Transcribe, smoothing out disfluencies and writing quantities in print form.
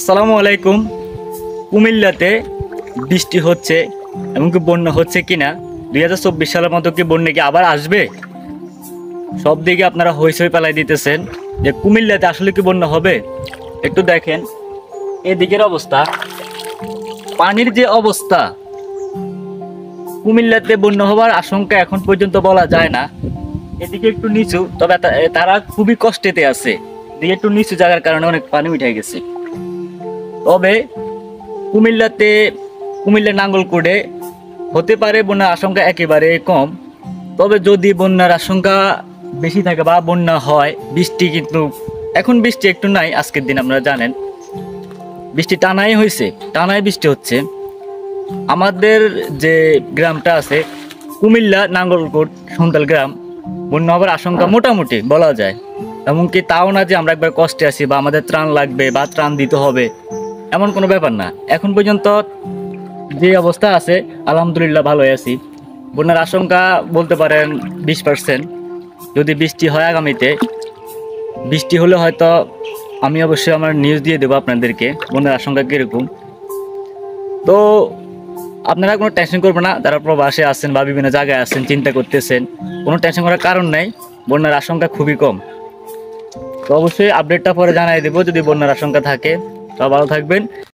আসসালামু আলাইকুম। কুমিল্লাতে বৃষ্টি হচ্ছে, এমনকি বন্যা হচ্ছে কিনা, 2024 সালের মতো কি বন্যা কি আবার আসবে? সব দিকে আপনারা হইচই পালাই দিতেছেন যে কুমিল্লাতে আসলে কি বন্যা হবে। একটু দেখেন এদিকের অবস্থা, পানির যে অবস্থা। কুমিল্লাতে বন্যা হওয়ার আশঙ্কা এখন পর্যন্ত বলা যায় না। এদিকে একটু নিচু, তবে তারা খুবই কষ্টেতে আছে। এদিকে একটু নিচু জায়গার কারণে অনেক পানি উঠে গেছে। তবে কুমিল্লাতে, কুমিল্লা নাঙ্গলকোটে হতে পারে বন্যার আশঙ্কা একেবারে কম। তবে যদি বন্যার আশঙ্কা বেশি থাকে বা বন্যা হয়, বৃষ্টি কিন্তু এখন বৃষ্টি একটু নাই। আজকের দিন আপনারা জানেন বৃষ্টি টানাই হয়েছে, টানাই বৃষ্টি হচ্ছে। আমাদের যে গ্রামটা আছে কুমিল্লা নাঙ্গলকোট সন্তাল গ্রাম, বন্যা হবার আশঙ্কা মোটামুটি বলা যায়। এমনকি তাও না যে আমরা একবার কষ্টে আছি বা আমাদের ত্রাণ লাগবে বা ত্রাণ দিতে হবে, এমন কোনো ব্যাপার না। এখন পর্যন্ত যে অবস্থা আছে আলহামদুলিল্লাহ ভালোই আছি। বন্যার আশঙ্কা বলতে পারেন 20%। যদি বৃষ্টি হয় আগামীতে, বৃষ্টি হলে হয়তো আমি অবশ্যই আমার নিউজ দিয়ে দেবো আপনাদেরকে বন্যার আশঙ্কা কীরকম। তো আপনারা কোনো টেনশন করবেন না, যারা প্রবাসে আছেন বা বিভিন্ন জায়গায় আছেন, চিন্তা করতেছেন, কোনো টেনশন করার কারণ নেই। বন্যার আশঙ্কা খুবই কম। তো অবশ্যই আপডেটটা পরে জানাই দেবো যদি বন্যার আশঙ্কা থাকে। তো ভালো থাকবেন।